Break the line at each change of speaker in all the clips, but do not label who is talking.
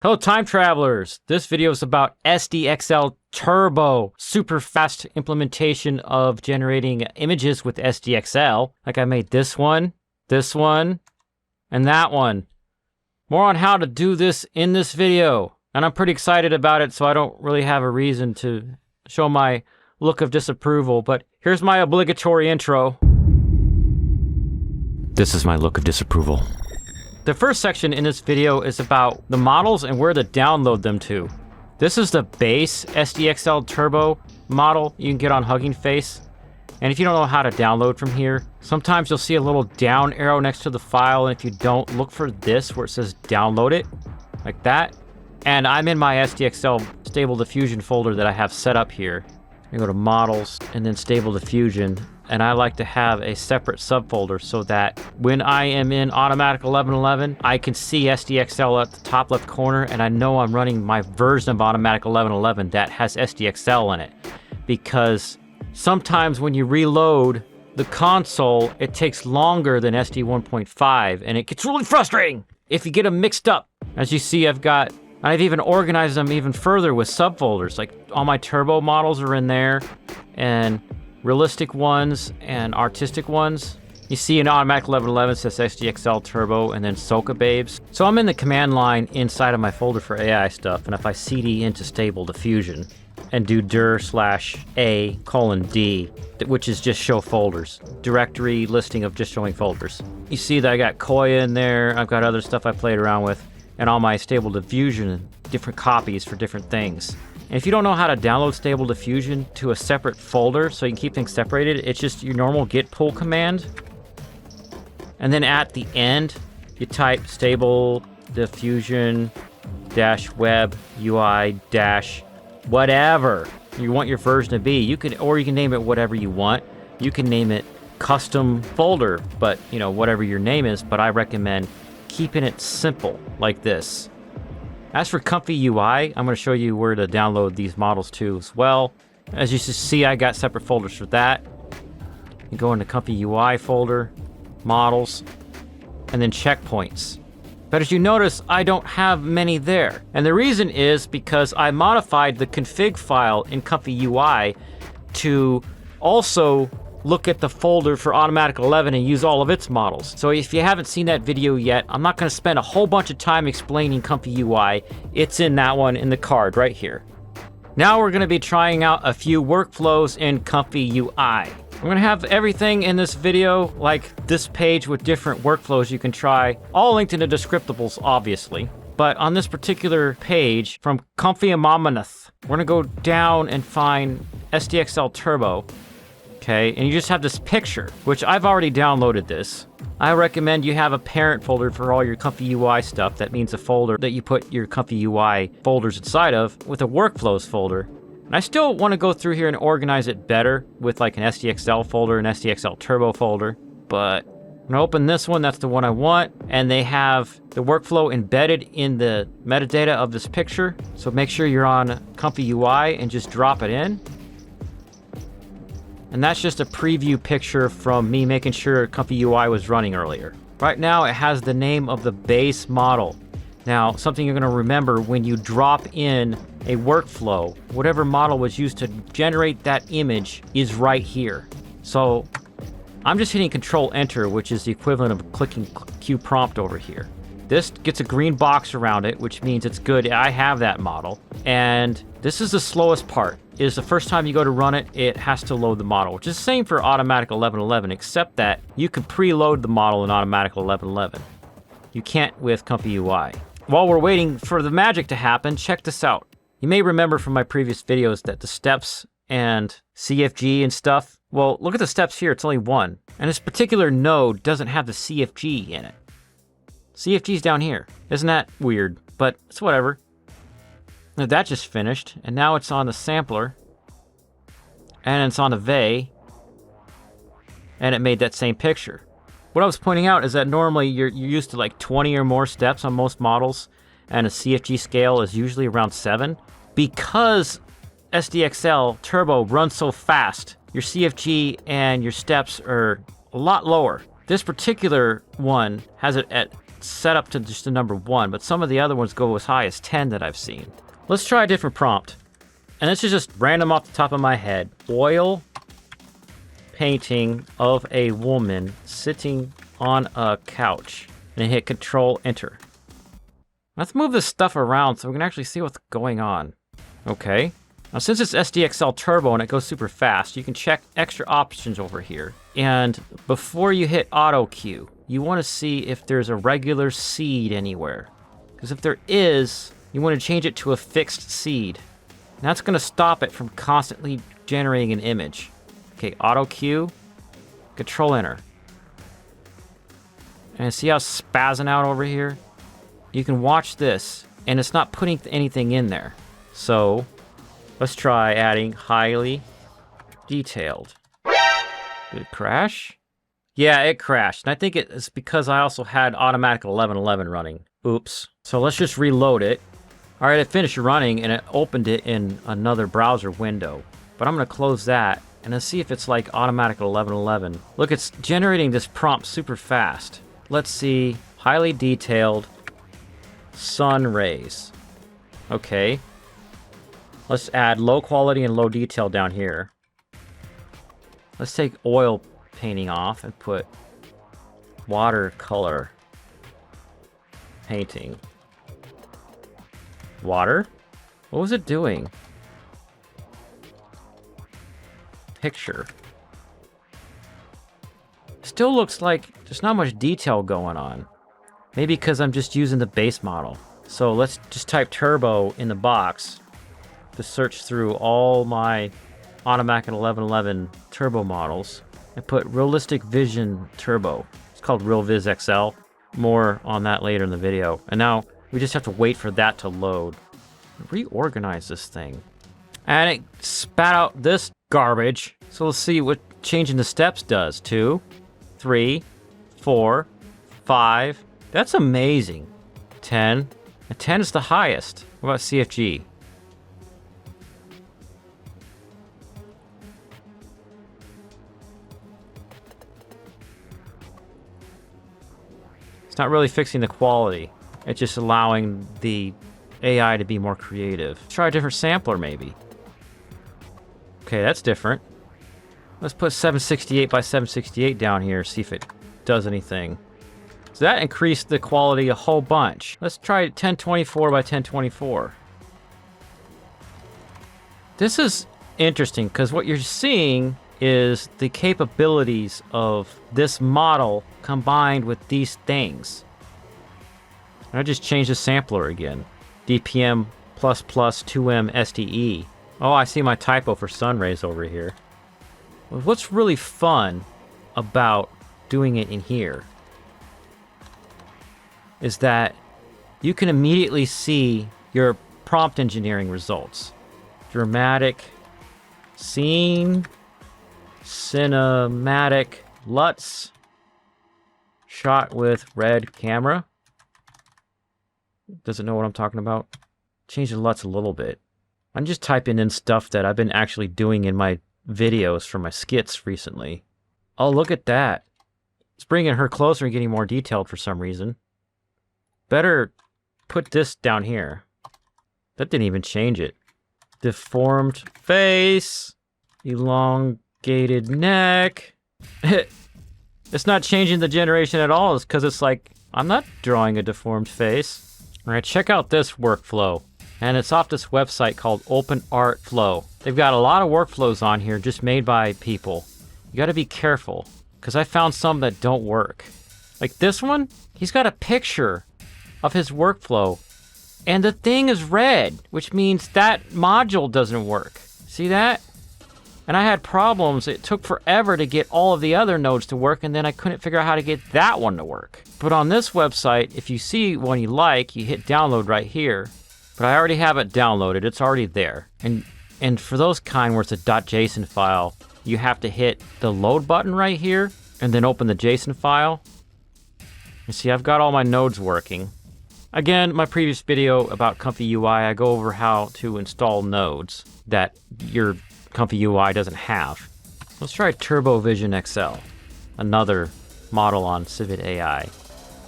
Hello time travelers! This video is about SDXL Turbo, super fast implementation of generating images with SDXL. Like I made this one, and that one. More on how to do this in this video. And I'm pretty excited about it, so I don't really have a reason to show my look of disapproval, but here's my obligatory intro. This is my look of disapproval. The first section in this video is about the models and where to download them to. This is the base SDXL Turbo model you can get on Hugging Face. And if you don't know how to download from here, sometimes you'll see a little down arrow next to the file, and if you don't, look for this where it says download it, like that. And I'm in my SDXL Stable Diffusion folder that I have set up here. I go to Models and then Stable Diffusion. And I like to have a separate subfolder so that when I am in Automatic1111, I can see SDXL at the top left corner, and I know I'm running my version of Automatic1111 that has SDXL in it. Because sometimes when you reload the console, it takes longer than SD 1.5, and it gets really frustrating if you get them mixed up. As you see, I've even organized them even further with subfolders. Like all my turbo models are in there, and realistic ones and artistic ones. You see in Automatic1111 says SDXL Turbo and then Socababes. So I'm in the command line inside of my folder for AI stuff, and if I cd into Stable Diffusion and do dir/a:/d, which is just show folders, directory listing of just showing folders. You see that I got Koya in there, I've got other stuff I played around with, and all my Stable Diffusion, different copies for different things. And if you don't know how to download Stable Diffusion to a separate folder so you can keep things separated, it's just your normal git pull command. And then at the end, you type Stable Diffusion -web UI whatever you want your version to be. You can name it whatever you want. You can name it custom folder, but you know, whatever your name is, but I recommend keeping it simple like this. As for ComfyUI, I'm going to show you where to download these models to as well. As you see, I got separate folders for that. You go into ComfyUI folder, models, and then checkpoints. But as you notice, I don't have many there. And the reason is because I modified the config file in ComfyUI to also look at the folder for Automatic11 and use all of its models. So if you haven't seen that video yet, I'm not going to spend a whole bunch of time explaining ComfyUI. It's in that one in the card right here. Now we're going to be trying out a few workflows in ComfyUI. I'm going to have everything in this video, like this page with different workflows you can try, all linked in the descriptables, obviously. But on this particular page from ComfyUI, we're going to go down and find SDXL Turbo. Okay, and you just have this picture, which I've already downloaded this. I recommend you have a parent folder for all your ComfyUI stuff. That means a folder that you put your ComfyUI folders inside of with a workflows folder. And I still want to go through here and organize it better with like an SDXL folder, an SDXL Turbo folder. But I'm gonna open this one, that's the one I want. And they have the workflow embedded in the metadata of this picture. So make sure you're on ComfyUI and just drop it in. And that's just a preview picture from me making sure ComfyUI was running earlier. Right now it has the name of the base model. Now, something you're gonna remember when you drop in a workflow, whatever model was used to generate that image is right here. So I'm just hitting Control Enter, which is the equivalent of clicking Q prompt over here. This gets a green box around it, which means it's good. I have that model. And this is the slowest part. Is the first time you go to run it, it has to load the model, which is the same for Automatic1111, except that you can preload the model in Automatic1111. You can't with ComfyUI. While we're waiting for the magic to happen, check this out. You may remember from my previous videos that the steps and CFG and stuff, well, look at the steps here, it's only one. And this particular node doesn't have the CFG in it. CFG's down here. Isn't that weird? But it's whatever. Now that just finished, and now it's on the sampler, and it's on the VEI, and it made that same picture. What I was pointing out is that normally you're used to like 20 or more steps on most models, and a CFG scale is usually around 7. Because SDXL Turbo runs so fast, your CFG and your steps are a lot lower. This particular one has it at set up to just the number 1, but some of the other ones go as high as 10 that I've seen. Let's try a different prompt. And this is just random off the top of my head. Oil painting of a woman sitting on a couch. And hit Control Enter. Let's move this stuff around so we can actually see what's going on. Okay. Now since it's SDXL Turbo and it goes super fast, you can check extra options over here. And before you hit Auto Cue, you want to see if there's a regular seed anywhere. Because if there is, you want to change it to a fixed seed. And that's going to stop it from constantly generating an image. Okay, Auto Cue, Control Enter. And see how it's spazzing out over here? You can watch this, and it's not putting anything in there. So, let's try adding highly detailed. Did it crash? Yeah, it crashed. And I think it's because I also had Automatic1111 running. Oops. So let's just reload it. All right, it finished running, and it opened it in another browser window. But I'm going to close that, and let's see if it's like Automatic1111. Look, it's generating this prompt super fast. Let's see, highly detailed sun rays. Okay. Let's add low quality and low detail down here. Let's take oil painting off and put watercolor painting. Water? What was it doing? Picture. Still looks like there's not much detail going on. Maybe because I'm just using the base model. So let's just type turbo in the box to search through all my Automatic1111 turbo models and put Realistic Vision Turbo. It's called RealVisXL. More on that later in the video. And now we just have to wait for that to load. Reorganize this thing. And it spat out this garbage. So let's see what changing the steps does. 2, 3, 4, 5. That's amazing. 10. And 10 is the highest. What about CFG? It's not really fixing the quality. It's just allowing the AI to be more creative. Let's try a different sampler maybe. Okay, that's different. Let's put 768 by 768 down here, see if it does anything. So that increased the quality a whole bunch. Let's try 1024 by 1024. This is interesting because what you're seeing is the capabilities of this model combined with these things. And I just changed the sampler again. DPM++ 2M SDE. Oh, I see my typo for sun rays over here. What's really fun about doing it in here is that you can immediately see your prompt engineering results. Dramatic, scene, cinematic, LUTs, shot with red camera. Doesn't know what I'm talking about. Change the LUTs a little bit. I'm just typing in stuff that I've been actually doing in my videos for my skits recently. Oh, look at that. It's bringing her closer and getting more detailed for some reason. Better put this down here. That didn't even change it. Deformed face. Elongated neck. It's not changing the generation at all. It's because it's like, I'm not drawing a deformed face. All right, check out this workflow. And it's off this website called OpenArtFlow. They've got a lot of workflows on here just made by people. You gotta be careful, because I found some that don't work. Like this one, he's got a picture of his workflow, and the thing is red, which means that module doesn't work. See that? And I had problems. It took forever to get all of the other nodes to work, and then I couldn't figure out how to get that one to work. But on this website, if you see one you like, you hit download right here. But I already have it downloaded. It's already there. And for those kind where it's a .json file, you have to hit the load button right here and then open the JSON file. You see, I've got all my nodes working. Again, my previous video about ComfyUI, I go over how to install nodes that your ComfyUI doesn't have. Let's try TurboVisionXL, another model on Civid AI.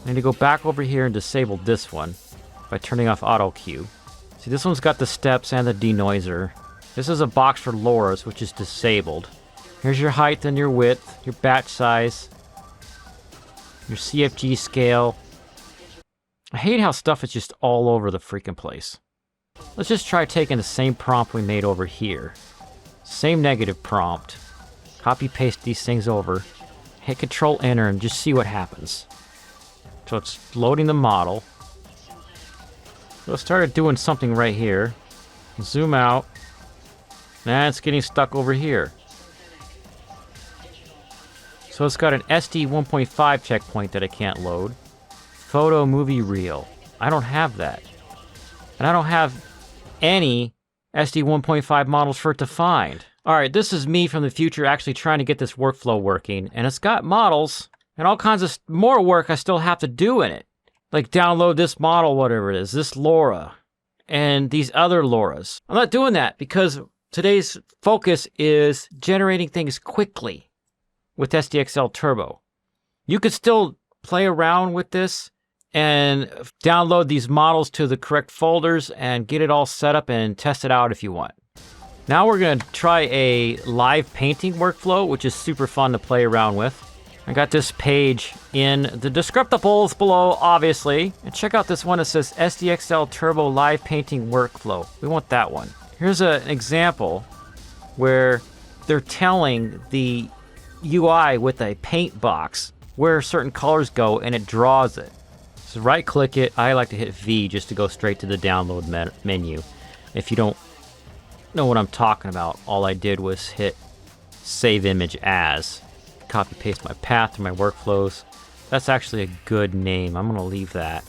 I need to go back over here and disable this one by turning off auto cue. See, this one's got the steps and the denoiser. This is a box for LoRa's, which is disabled. Here's your height and your width, your batch size, your CFG scale. I hate how stuff is just all over the freaking place. Let's just try taking the same prompt we made over here. Same negative prompt. Copy paste these things over. Hit Control Enter and just see what happens. So it's loading the model. So it started doing something right here. Zoom out. And it's getting stuck over here. So it's got an SD 1.5 checkpoint that I can't load. Photo movie reel. I don't have that. And I don't have any SD 1.5 models for it to find. Alright, this is me from the future actually trying to get this workflow working. And it's got models and all kinds of more work I still have to do in it. Like download this model, whatever it is, this LoRa, and these other LoRa's. I'm not doing that because today's focus is generating things quickly with SDXL Turbo. You could still play around with this and download these models to the correct folders and get it all set up and test it out if you want. Now we're going to try a live painting workflow, which is super fun to play around with. I got this page in the descriptables below, obviously. And check out this one that says SDXL Turbo Live Painting Workflow. We want that one. Here's an example where they're telling the UI with a paint box where certain colors go and it draws it. So right click it. I like to hit V just to go straight to the download menu. If you don't know what I'm talking about, all I did was hit save image as. Copy paste my path to my workflows. That's actually a good name. I'm gonna leave that.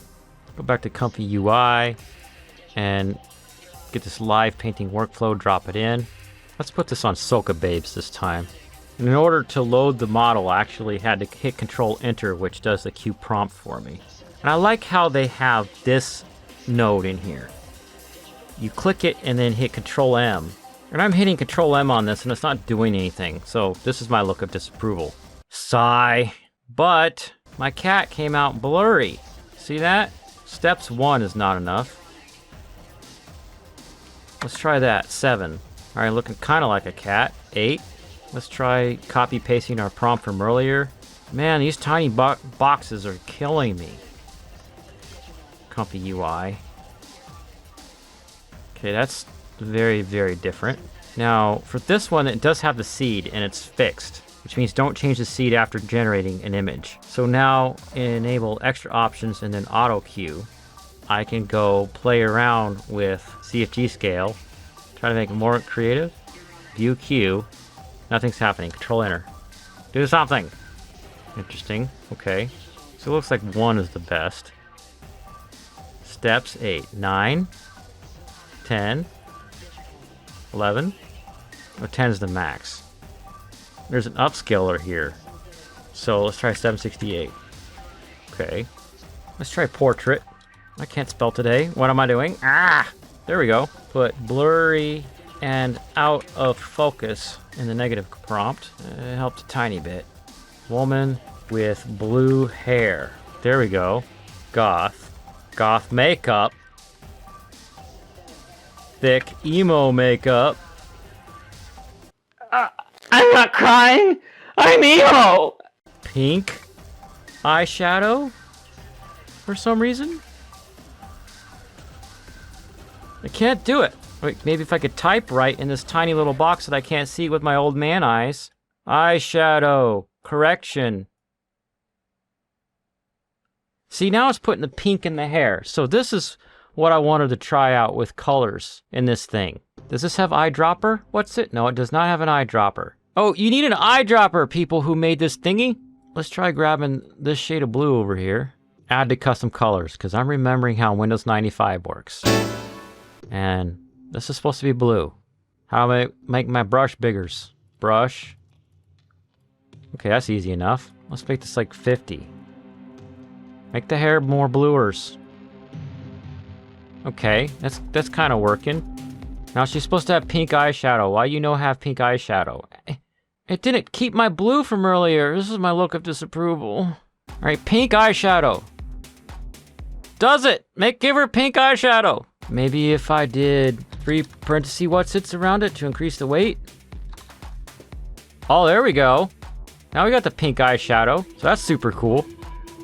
Go back to ComfyUI and get this live painting workflow, drop it in. Let's put this on Socababes this time. And in order to load the model, I actually had to hit Control Enter, which does the cue prompt for me. And I like how they have this node in here. You click it and then hit Control M. And I'm hitting Control M on this and it's not doing anything. So this is my look of disapproval. Sigh. But my cat came out blurry. See that? Steps 1 is not enough. Let's try that. 7. All right, looking kind of like a cat. 8. Let's try copy pasting our prompt from earlier. Man, these tiny boxes are killing me. ComfyUI. Okay, that's very, very different. Now, for this one, it does have the seed and it's fixed, which means don't change the seed after generating an image. So now enable extra options and then auto cue. I can go play around with CFG scale, try to make it more creative. View cue. Nothing's happening. Control Enter. Do something. Interesting. Okay. So it looks like 1 is the best. Steps 8, 9, 10, 11. Oh, 10 is the max. There's an upscaler here. So let's try 768. Okay. Let's try portrait. I can't spell today. What am I doing? Ah! There we go. Put blurry and out of focus in the negative prompt. It helped a tiny bit. Woman with blue hair. There we go. Goth. Goth makeup. Thick emo makeup. I'm not crying. I'm emo. Pink eyeshadow for some reason. I can't do it. Wait, maybe if I could type right in this tiny little box that I can't see with my old man eyes. Eyeshadow. Correction. See, now it's putting the pink in the hair. So this is what I wanted to try out with colors in this thing. Does this have eyedropper? What's it? No, it does not have an eyedropper. Oh, you need an eyedropper, people who made this thingy. Let's try grabbing this shade of blue over here. Add to custom colors, because I'm remembering how Windows 95 works. And this is supposed to be blue. How do I make my brush bigger? Brush. Okay, that's easy enough. Let's make this like 50. Make the hair more bluers. Okay, that's kind of working. Now she's supposed to have pink eyeshadow. Why you no have pink eyeshadow? It didn't keep my blue from earlier. This is my look of disapproval. All right, pink eyeshadow. Does it? Give her pink eyeshadow. Maybe if I did 3 parentheses what sits around it to increase the weight. Oh, there we go. Now we got the pink eyeshadow, so that's super cool.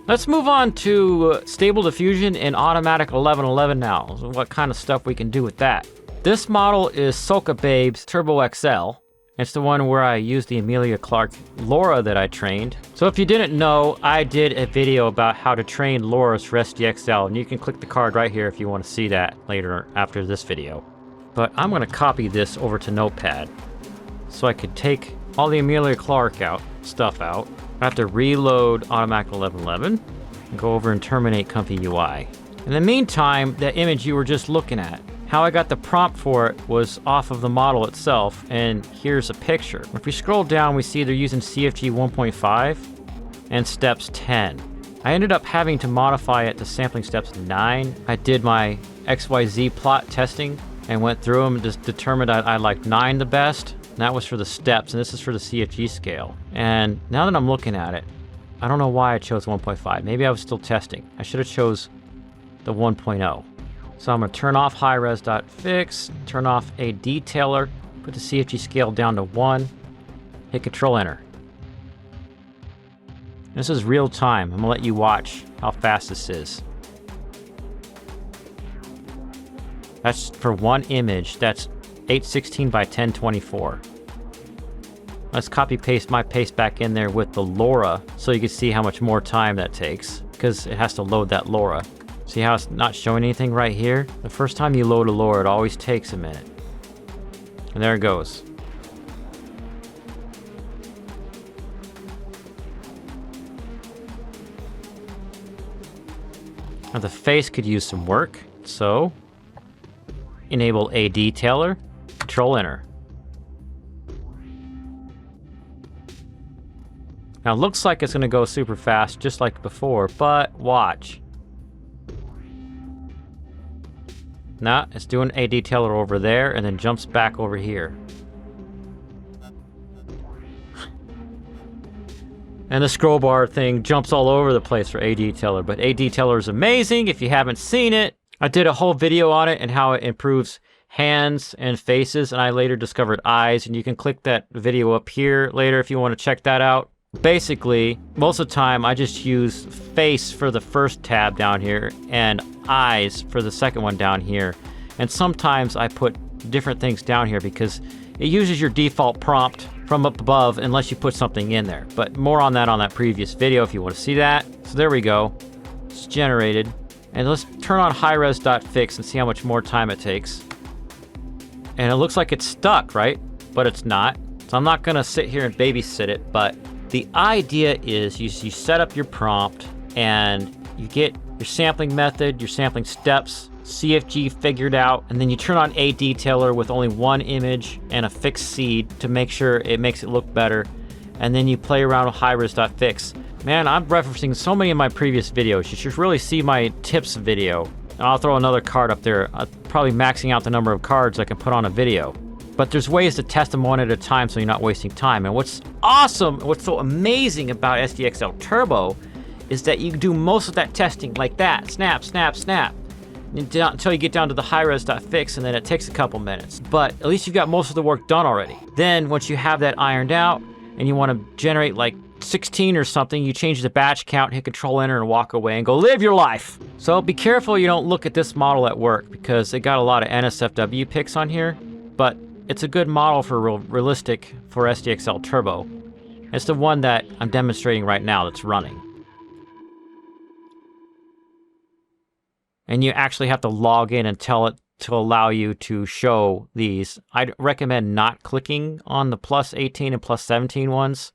Let's move on to Stable Diffusion in Automatic1111 now. So what kind of stuff we can do with that. This model is Socababes Turbo XL. It's the one where I used the Emilia Clarke LoRa that I trained. So if you didn't know, I did a video about how to train LoRa's for SDXL, and you can click the card right here if you want to see that later after this video. But I'm going to copy this over to Notepad so I could take all the Emilia Clarke stuff out. I have to reload Automatic1111 and go over and terminate ComfyUI. In the meantime, that image you were just looking at, how I got the prompt for it was off of the model itself, and here's a picture. If we scroll down, we see they're using CFG 1.5 and steps 10. I ended up having to modify it to sampling steps 9. I did my XYZ plot testing and went through them and just determined I liked 9 the best. And that was for the steps, and this is for the CFG scale. And now that I'm looking at it, I don't know why I chose 1.5. Maybe I was still testing. I should have chose the 1.0. So I'm going to turn off high-res.fix, turn off a detailer, put the CFG scale down to 1, hit Control-Enter. This is real time. I'm going to let you watch how fast this is. That's for one image. That's 816 by 1024. Let's copy-paste my paste back in there with the LoRa so you can see how much more time that takes, because it has to load that LoRa. See how it's not showing anything right here? The first time you load a LoRa, it always takes a minute. And there it goes. Now the face could use some work, so enable a detailer, Control-Enter. Now it looks like it's going to go super fast just like before, but watch. Nah, it's doing a detailer over there and then jumps back over here. And the scroll bar thing jumps all over the place for a detailer, but a detailer is amazing if you haven't seen it. I did a whole video on it and how it improves hands and faces, and I later discovered eyes, and you can click that video up here later if you want to check that out. Basically, most of the time I just use face for the first tab down here and eyes for the second one down here. And sometimes I put different things down here because it uses your default prompt from up above unless you put something in there. But more on that previous video if you want to see that. So there we go. It's generated. And let's turn on high-res.fix and see how much more time it takes. And it looks like it's stuck, right? But it's not. So I'm not going to sit here and babysit it, but the idea is you set up your prompt and you get your sampling method, your sampling steps, CFG figured out, and then you turn on a detailer with only one image and a fixed seed to make sure it makes it look better. And then you play around with high-res.fix. Man, I'm referencing so many of my previous videos. You should really see my tips video. And I'll throw another card up there, probably maxing out the number of cards I can put on a video. But there's ways to test them one at a time so you're not wasting time. And what's awesome, what's so amazing about SDXL Turbo is that you do most of that testing like that. Snap, snap, snap. Until you get down to the high-res.fix, and then it takes a couple minutes. But at least you've got most of the work done already. Then once you have that ironed out and you want to generate like 16 or something, you change the batch count, hit Control-Enter, and walk away and go live your life. So be careful you don't look at this model at work because it got a lot of NSFW pics on here. But it's a good model for realistic for SDXL Turbo. It's the one that I'm demonstrating right now that's running. And you actually have to log in and tell it to allow you to show these. I'd recommend not clicking on the plus 18 and plus 17 ones.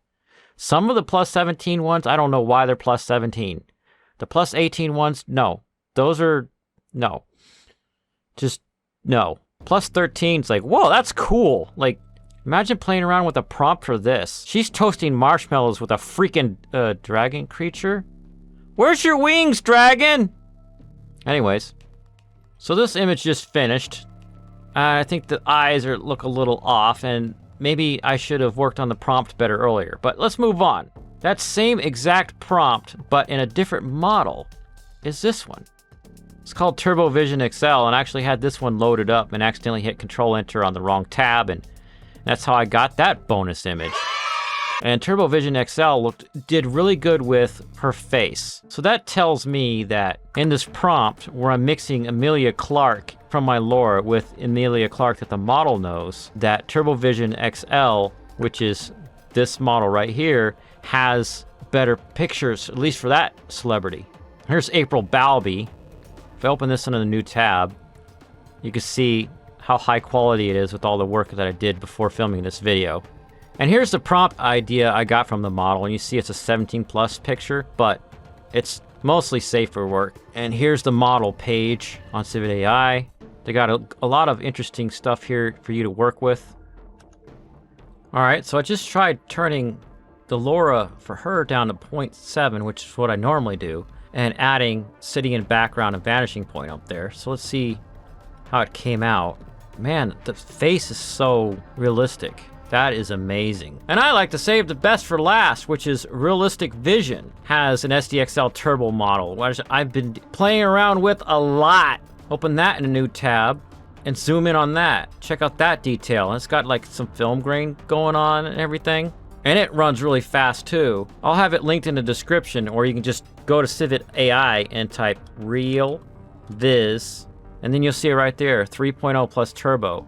Some of the plus 17 ones, I don't know why they're plus 17. The plus 18 ones, no. Those are, no. Just, no. Plus 13 is like, whoa, that's cool. Like, imagine playing around with a prompt for this. She's toasting marshmallows with a freaking dragon creature. Where's your wings, dragon? Anyways, so this image just finished. I think the eyes look a little off, and maybe I should have worked on the prompt better earlier. But let's move on. That same exact prompt, but in a different model, is this one. It's called TurboVisionXL, and I actually had this one loaded up and accidentally hit Control-Enter on the wrong tab, and that's how I got that bonus image. And TurboVisionXL did really good with her face. So that tells me that in this prompt where I'm mixing Emilia Clarke from my Laura with Emilia Clarke that the model knows, that TurboVisionXL, which is this model right here, has better pictures, at least for that celebrity. Here's April Balby. If I open this in a new tab, you can see how high quality it is with all the work that I did before filming this video. And here's the prompt idea I got from the model, and you see it's a 17 plus picture, but it's mostly safer work. And here's the model page on Civet AI. They got a lot of interesting stuff here for you to work with. All right, so I just tried turning the Laura for her down to 0.7, which is what I normally do, and adding sitting in background and vanishing point up there. So let's see how it came out. Man, the face is so realistic. That is amazing. And I like to save the best for last, which is Realistic Vision. Has an SDXL Turbo model, which I've been playing around with a lot. Open that in a new tab and zoom in on that. Check out that detail. And it's got like some film grain going on and everything. And it runs really fast too. I'll have it linked in the description, or you can just go to Civet AI and type RealVis, and then you'll see it right there, 3.0 plus turbo.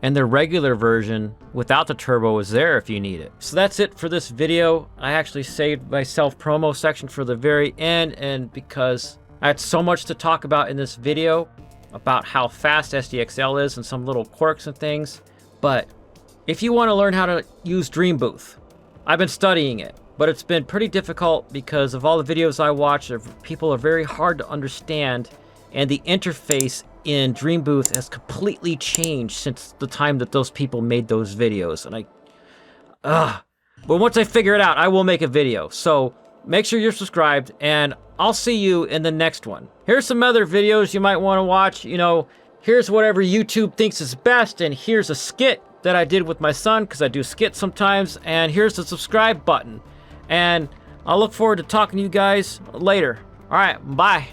And the regular version without the turbo is there if you need it. So that's it for this video. I actually saved my self-promo section for the very end, and because I had so much to talk about in this video about how fast SDXL is and some little quirks and things. But if you want to learn how to use Dream Booth, I've been studying it, but it's been pretty difficult because of all the videos I watch. People are very hard to understand, and the interface in Dream Booth has completely changed since the time that those people made those videos. And but once I figure it out, I will make a video. So make sure you're subscribed, and I'll see you in the next one. Here's some other videos you might want to watch. You know, here's whatever YouTube thinks is best, and here's a skit that I did with my son, because I do skits sometimes, and here's the subscribe button. And I'll look forward to talking to you guys later. All right, bye.